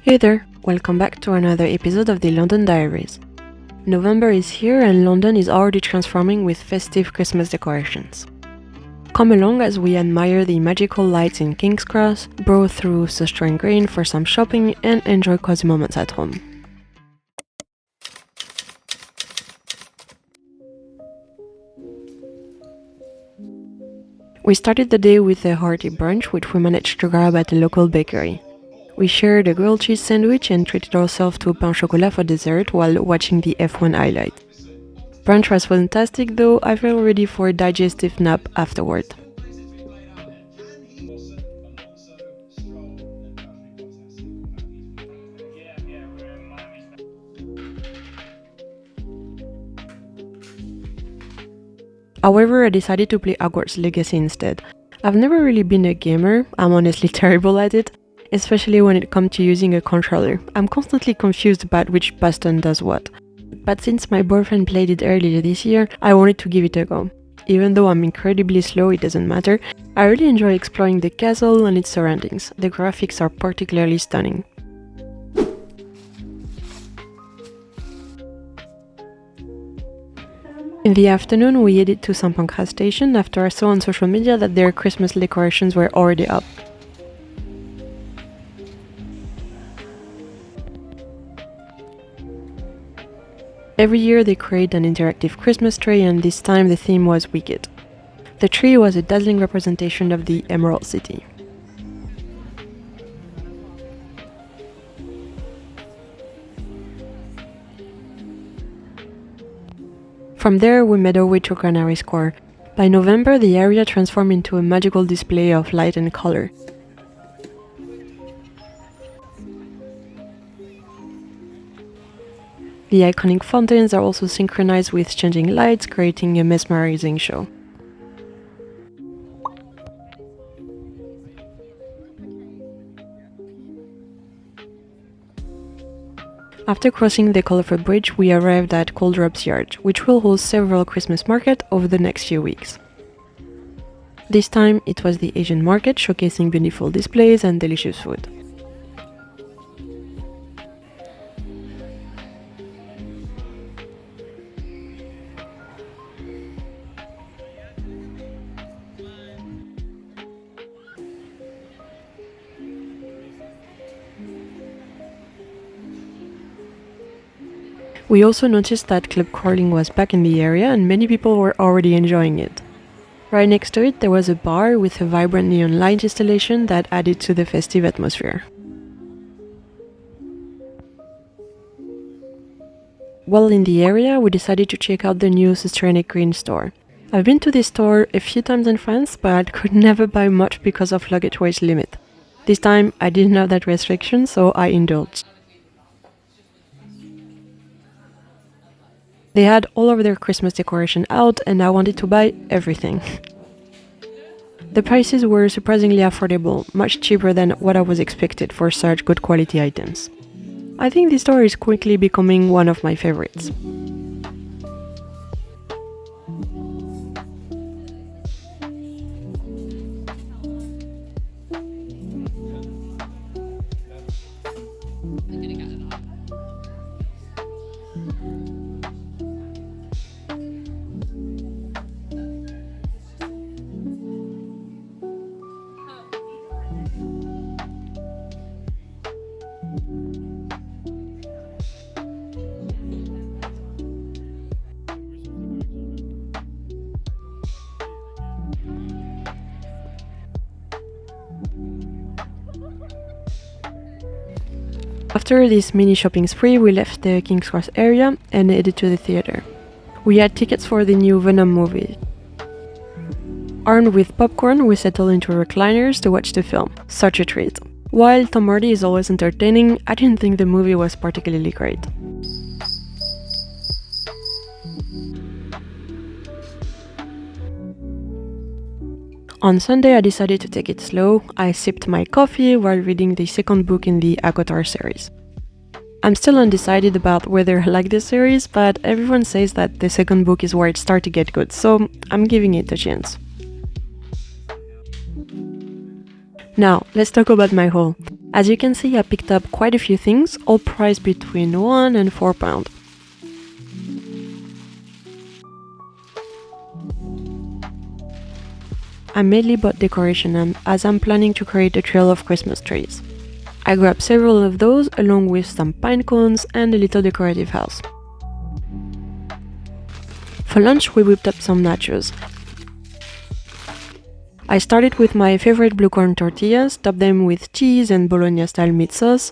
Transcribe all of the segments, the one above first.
Hey there, welcome back to another episode of the London Diaries. November is here and London is already transforming with festive Christmas decorations. Come along as we admire the magical lights in King's Cross, browse through Søstrene Grene for some shopping and enjoy cozy moments at home. We started the day with a hearty brunch which we managed to grab at a local bakery. We shared a grilled cheese sandwich and treated ourselves to pain au chocolat for dessert while watching the F1 highlight. Brunch was fantastic though I felt ready for a digestive nap afterward. However, I decided to play Hogwarts Legacy instead. I've never really been a gamer, I'm honestly terrible at it, especially when it comes to using a controller. I'm constantly confused about which button does what. But since my boyfriend played it earlier this year, I wanted to give it a go. Even though I'm incredibly slow, it doesn't matter. I really enjoy exploring the castle and its surroundings. The graphics are particularly stunning. In the afternoon, we headed to St. Pancras station after I saw on social media that their Christmas decorations were already up. Every year they create an interactive Christmas tree and this time the theme was Wicked. The tree was a dazzling representation of the Emerald City. From there we made our way to Canary Square. By November the area transformed into a magical display of light and color. The iconic fountains are also synchronized with changing lights, creating a mesmerizing show. After crossing the colorful bridge, we arrived at Coldrop's Yard, which will host several Christmas markets over the next few weeks. This time, it was the Asian market, showcasing beautiful displays and delicious food. We also noticed that club crawling was back in the area and many people were already enjoying it. Right next to it there was a bar with a vibrant neon light installation that added to the festive atmosphere. While in the area, we decided to check out the new Søstrene Grene store. I've been to this store a few times in France, but could never buy much because of luggage weight limit. This time I didn't have that restriction, so I indulged. They had all of their Christmas decoration out and I wanted to buy everything. The prices were surprisingly affordable, much cheaper than what I was expected for such good quality items. I think this store is quickly becoming one of my favorites. After this mini shopping spree, we left the King's Cross area and headed to the theatre. We had tickets for the new Venom movie. Armed with popcorn, we settled into recliners to watch the film. Such a treat. While Tom Hardy is always entertaining, I didn't think the movie was particularly great. On Sunday I decided to take it slow. I sipped my coffee while reading the second book in the Avatar series. I'm still undecided about whether I like this series, but everyone says that the second book is where it starts to get good, so I'm giving it a chance. Now, let's talk about my haul. As you can see, I picked up quite a few things, all priced between £1 and £4. I mainly bought decoration as I'm planning to create a trail of Christmas trees. I grabbed several of those along with some pine cones and a little decorative house. For lunch we whipped up some nachos. I started with my favorite blue corn tortillas, topped them with cheese and bologna-style meat sauce,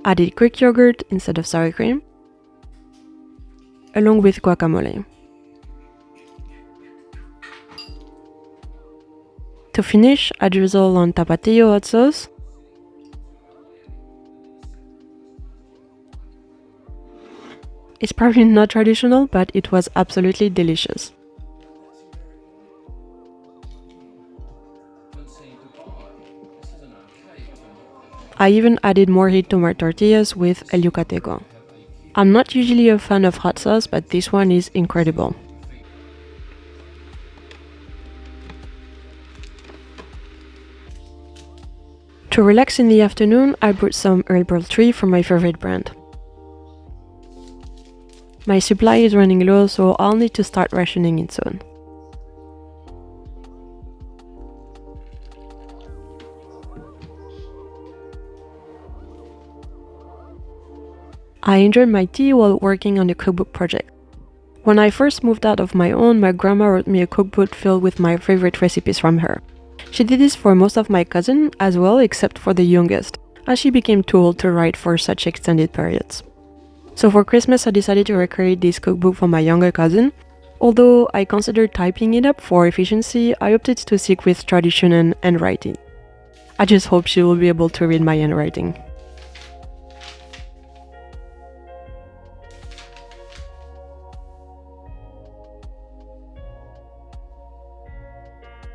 added Greek yogurt instead of sour cream, along with guacamole. To finish, I drizzle on tapatio hot sauce, it's probably not traditional, but it was absolutely delicious. I even added more heat to my tortillas with el yucateco. I'm not usually a fan of hot sauce, but this one is incredible. To relax in the afternoon, I bought some herbal tea from my favorite brand. My supply is running low, so I'll need to start rationing it soon. I enjoyed my tea while working on the cookbook project. When I first moved out of my own, my grandma wrote me a cookbook filled with my favorite recipes from her. She did this for most of my cousins as well, except for the youngest, as she became too old to write for such extended periods. So for Christmas I decided to recreate this cookbook for my younger cousin. Although I considered typing it up for efficiency, I opted to stick with tradition and handwriting. I just hope she will be able to read my handwriting.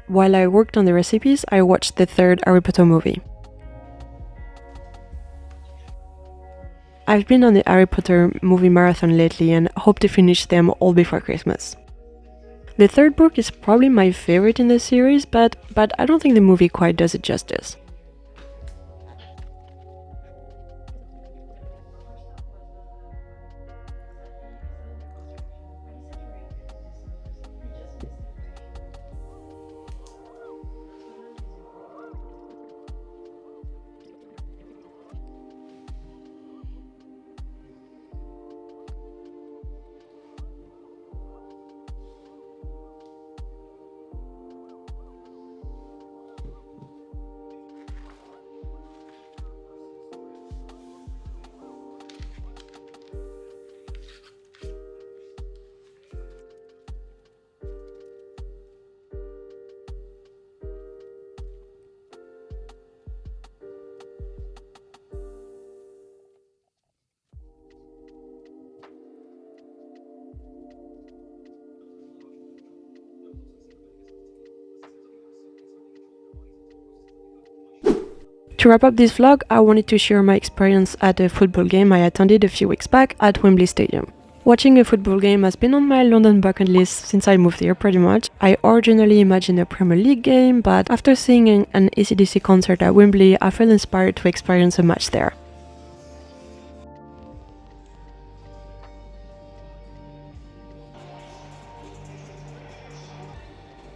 While I worked on the recipes, I watched the third Harry Potter movie. I've been on the Harry Potter movie marathon lately and hope to finish them all before Christmas. The third book is probably my favorite in the series, but I don't think the movie quite does it justice. To wrap up this vlog, I wanted to share my experience at a football game I attended a few weeks back at Wembley Stadium. Watching a football game has been on my London bucket list since I moved here pretty much. I originally imagined a Premier League game, but after seeing an AC/DC concert at Wembley, I felt inspired to experience a match there.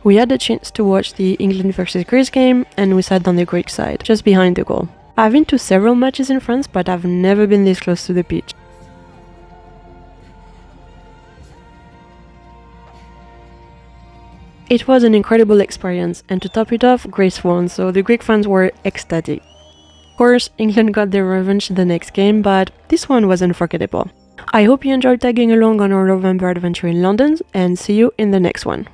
We had the chance to watch the England vs Greece game, and we sat on the Greek side, just behind the goal. I've been to several matches in France, but I've never been this close to the pitch. It was an incredible experience, and to top it off, Greece won, so the Greek fans were ecstatic. Of course, England got their revenge in the next game, but this one was unforgettable. I hope you enjoyed tagging along on our November adventure in London, and see you in the next one.